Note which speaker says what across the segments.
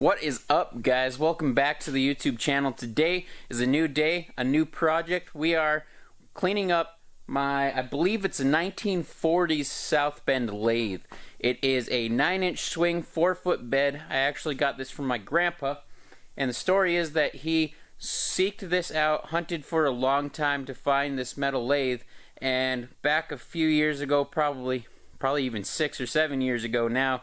Speaker 1: What is up, guys? Welcome back to the YouTube channel. Today is a new day, a new project. We are cleaning up I believe it's a 1940s South Bend lathe. It is a 9-inch swing, 4-foot bed. I actually got this from my grandpa, and the story is that he seeked this out, hunted for a long time to find this metal lathe, and back a few years ago, probably even 6 or 7 years ago now,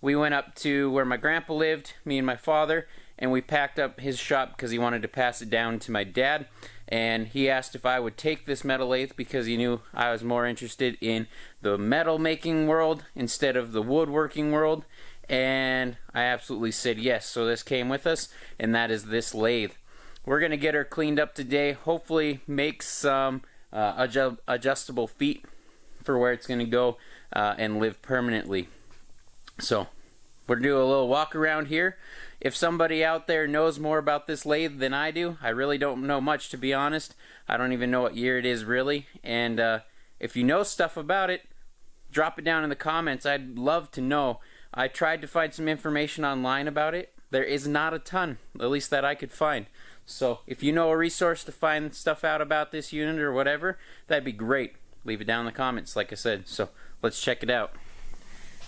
Speaker 1: we went up to where my grandpa lived, me and my father, and we packed up his shop because he wanted to pass it down to my dad. And he asked if I would take this metal lathe because he knew I was more interested in the metal making world instead of the woodworking world. And I absolutely said yes. So this came with us, and that is this lathe. We're going to get her cleaned up today, hopefully make some adjustable feet for where it's going to go and live permanently. So we're going to do a little walk around here. If somebody out there knows more about this lathe than I do, I really don't know much, to be honest. I don't even know what year it is really. And if you know stuff about it, drop it down in the comments. I'd love to know. I tried to find some information online about it. There is not a ton, at least that I could find. So if you know a resource to find stuff out about this unit or whatever, that'd be great. Leave it down in the comments, like I said. So let's check it out.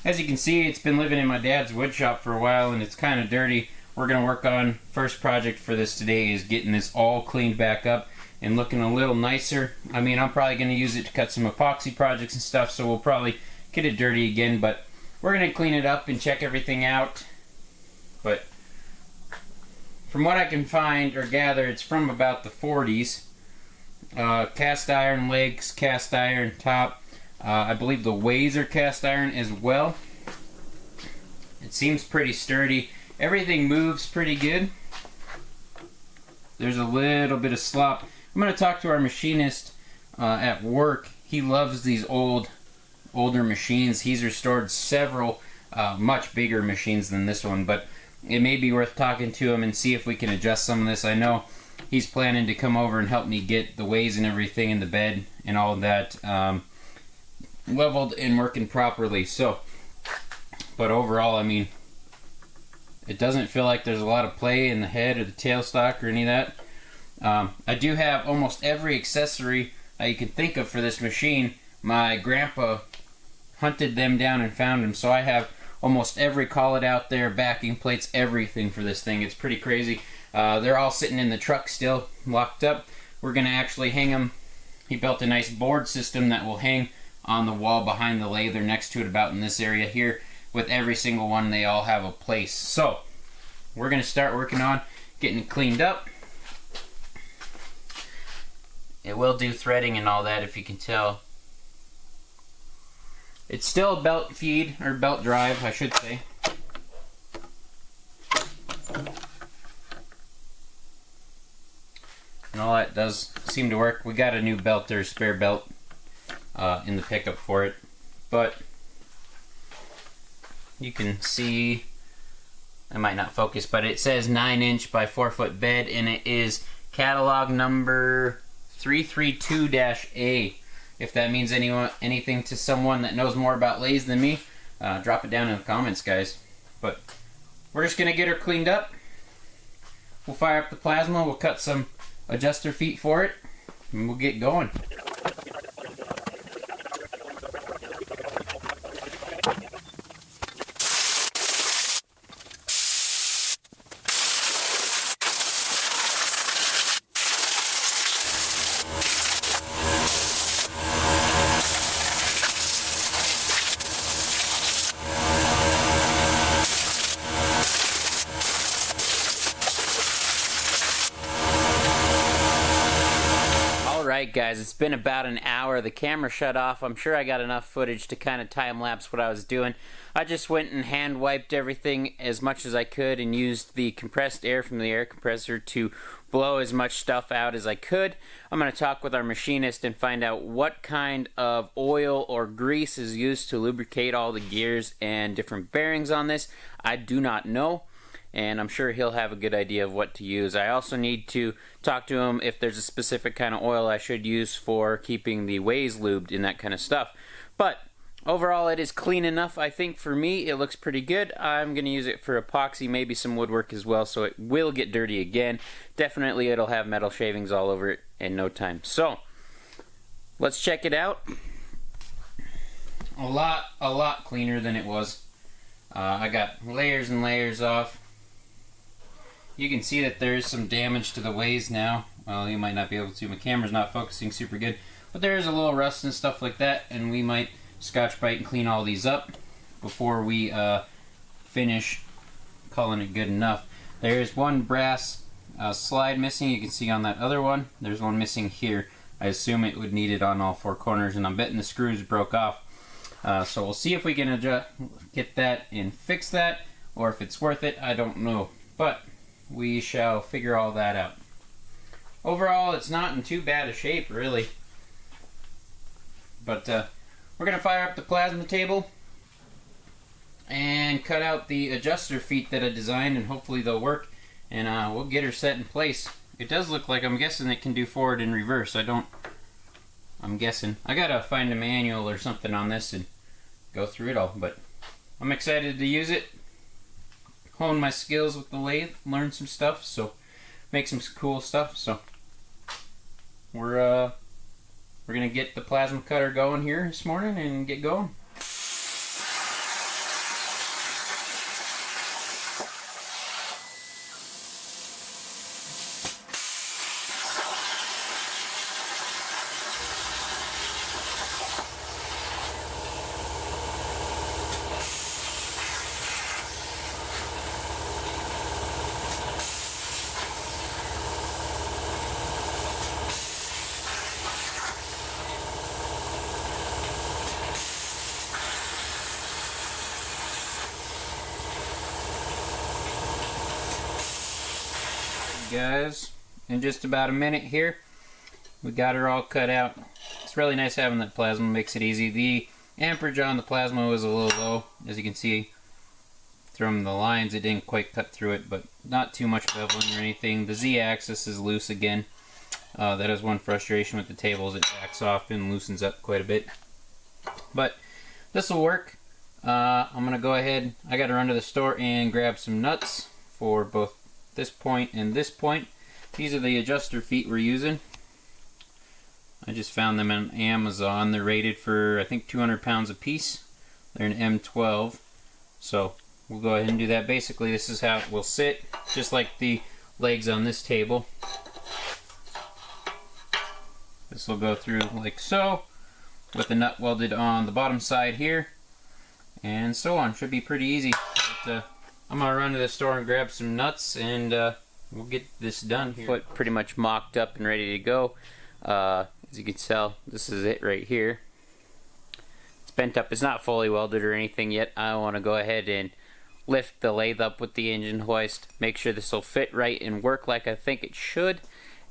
Speaker 1: As you can see, it's been living in my dad's wood shop for a while and it's kind of dirty. We're going to work on, first project for this today is getting this all cleaned back up and looking a little nicer. I mean, I'm probably going to use it to cut some epoxy projects and stuff, so we'll probably get it dirty again, but we're going to clean it up and check everything out. But from what I can find or gather, it's from about the 40s. Cast iron legs, cast iron top. I believe the ways are cast iron as well. It seems pretty sturdy. Everything moves pretty good. There's a little bit of slop. I'm going to talk to our machinist at work. He loves these older machines. He's restored several much bigger machines than this one, but it may be worth talking to him and see if we can adjust some of this. I know he's planning to come over and help me get the ways and everything in the bed and all of that leveled and working properly. So, but overall, I mean, it doesn't feel like there's a lot of play in the head or the tailstock or any of that. I do have almost every accessory you can think of for this machine. My grandpa hunted them down and found them, so I have almost every collet out there, backing plates, everything for this thing. It's pretty crazy. They're all sitting in the truck still, locked up. We're going to actually hang them. He built a nice board system that will hang on the wall behind the lathe or next to it, about in this area here. With every single one, they all have a place. So we're going to start working on getting it cleaned up. It will do threading and all that, if you can tell. It's still a belt feed, or belt drive, I should say. And all that does seem to work. We got a new belt or spare belt in the pickup for it, but you can see, I might not focus, but it says 9-inch by 4-foot bed, and it is catalog number 332-A. If that means anything to someone that knows more about lathes than me, drop it down in the comments, guys. But we're just gonna get her cleaned up. We'll fire up the plasma, we'll cut some adjuster feet for it, and we'll get going. Alright guys, it's been about an hour. The camera shut off. I'm sure I got enough footage to kind of time-lapse what I was doing. I just went and hand wiped everything as much as I could and used the compressed air from the air compressor to blow as much stuff out as I could. I'm going to talk with our machinist and find out what kind of oil or grease is used to lubricate all the gears and different bearings on this. I do not know, and I'm sure he'll have a good idea of what to use. I also need to talk to him if there's a specific kind of oil I should use for keeping the ways lubed and that kind of stuff. But overall it is clean enough. I think for me it looks pretty good. I'm going to use it for epoxy, maybe some woodwork as well, so it will get dirty again. Definitely it'll have metal shavings all over it in no time. So let's check it out. A lot cleaner than it was. I got layers and layers off. You can see that there's some damage to the ways now. Well, you might not be able to. My camera's not focusing super good. But there's a little rust and stuff like that, and we might Scotch Brite and clean all these up before we finish calling it good enough. There's one brass slide missing. You can see on that other one. There's one missing here. I assume it would need it on all four corners, and I'm betting the screws broke off. So we'll see if we can get that and fix that, or if it's worth it. I don't know, but we shall figure all that out. Overall, it's not in too bad a shape, really. But we're going to fire up the plasma table and cut out the adjuster feet that I designed, and hopefully they'll work, and we'll get her set in place. It does look like, I'm guessing it can do forward and reverse. I'm guessing. I gotta find a manual or something on this and go through it all, but I'm excited to use it, hone my skills with the lathe, learn some stuff, so make some cool stuff. So we're gonna get the plasma cutter going here this morning and get going. Guys, in just about a minute here, we got her all cut out. It's really nice having that plasma, makes it easy. The amperage on the plasma was a little low, as you can see from the lines. It didn't quite cut through it, but not too much beveling or anything. The Z-axis is loose again. That is one frustration with the tables. It backs off and loosens up quite a bit, but this will work. I'm gonna go ahead, I gotta run to the store and grab some nuts for both this point and this point. These are the adjuster feet we're using. I just found them on Amazon. They're rated for, I think, 200 pounds a piece. They're an M12. So we'll go ahead and do that. Basically, this is how it will sit, just like the legs on this table. This will go through like so, with the nut welded on the bottom side here, and so on. Should be pretty easy. But, I'm gonna run to the store and grab some nuts, and we'll get this done here. Foot pretty much mocked up and ready to go. As you can tell, this is it right here. It's bent up. It's not fully welded or anything yet. I want to go ahead and lift the lathe up with the engine hoist, make sure this will fit right and work like I think it should,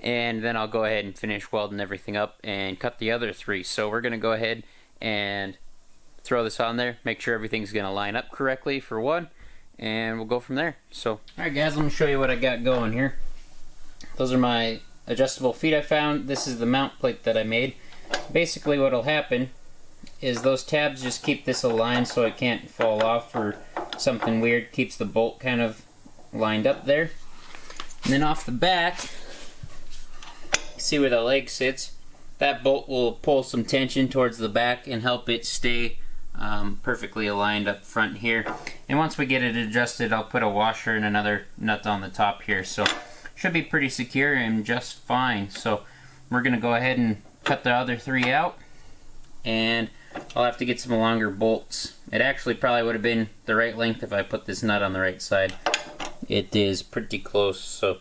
Speaker 1: and then I'll go ahead and finish welding everything up and cut the other three. So we're gonna go ahead and throw this on there, make sure everything's gonna line up correctly for one, and we'll go from there. So, alright guys, let me show you what I got going here. Those are my adjustable feet I found. This is the mount plate that I made. Basically what will happen is those tabs just keep this aligned so it can't fall off or something weird. Keeps the bolt kind of lined up there. And then off the back, see where the leg sits? That bolt will pull some tension towards the back and help it stay perfectly aligned up front here. And once we get it adjusted, I'll put a washer and another nut on the top here. So should be pretty secure and just fine. So we're gonna go ahead and cut the other three out, and I'll have to get some longer bolts. It actually probably would have been the right length if I put this nut on the right side. It is pretty close, so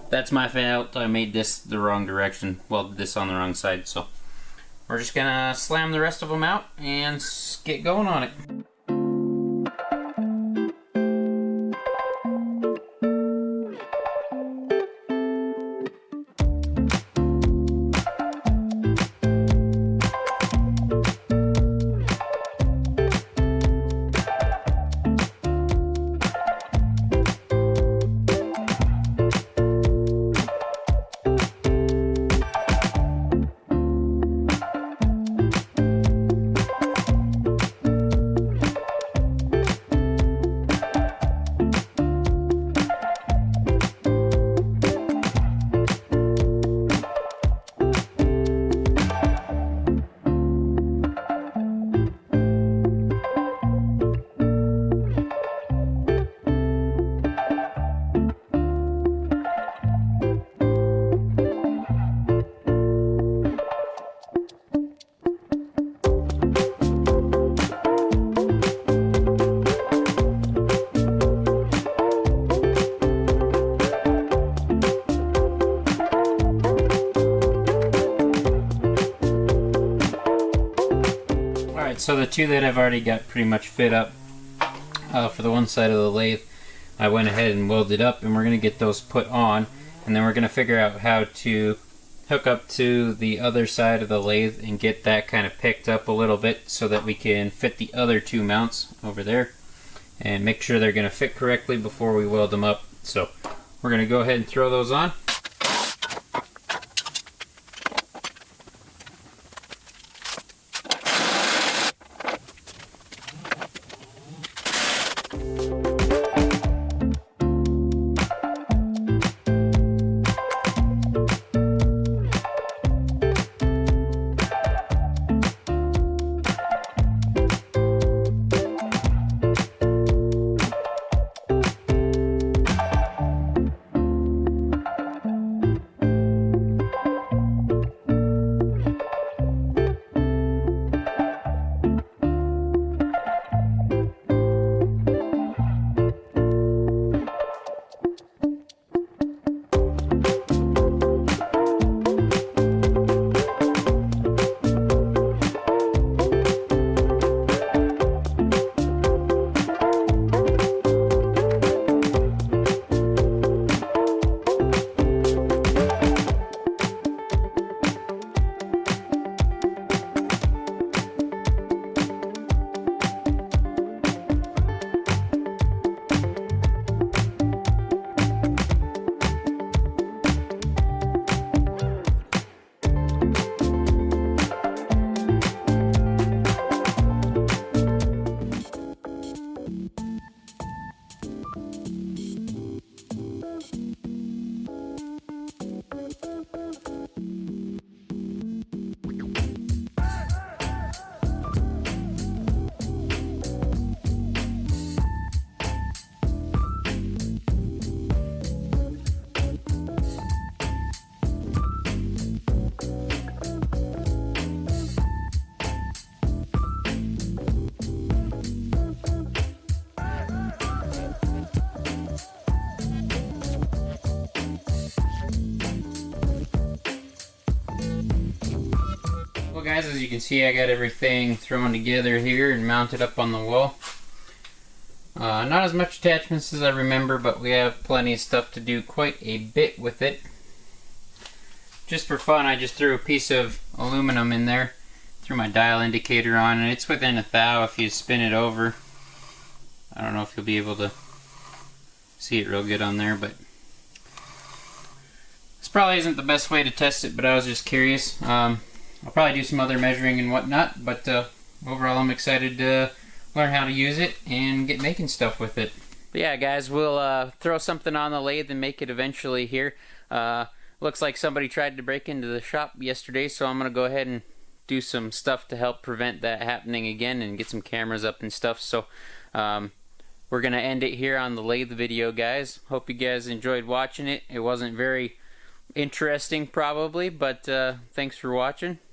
Speaker 1: that's my fault. I made this the wrong direction, welded this on the wrong side. So we're just gonna slam the rest of them out and get going on it. So the two that I've already got pretty much fit up for the one side of the lathe, I went ahead and welded up, and we're going to get those put on, and then we're going to figure out how to hook up to the other side of the lathe and get that kind of picked up a little bit so that we can fit the other two mounts over there and make sure they're going to fit correctly before we weld them up. So we're going to go ahead and throw those on. Guys, as you can see, I got everything thrown together here and mounted up on the wall. Not as much attachments as I remember, but we have plenty of stuff to do quite a bit with it. Just for fun, I just threw a piece of aluminum in there, threw my dial indicator on, and it's within 1 thou if you spin it over. I don't know if you'll be able to see it real good on there, but this probably isn't the best way to test it, but I was just curious. I'll probably do some other measuring and whatnot, but overall I'm excited to learn how to use it and get making stuff with it. But yeah, guys, we'll throw something on the lathe and make it eventually here. Looks like somebody tried to break into the shop yesterday, so I'm going to go ahead and do some stuff to help prevent that happening again and get some cameras up and stuff. So we're going to end it here on the lathe video, guys. Hope you guys enjoyed watching it. It wasn't very interesting probably, but thanks for watching.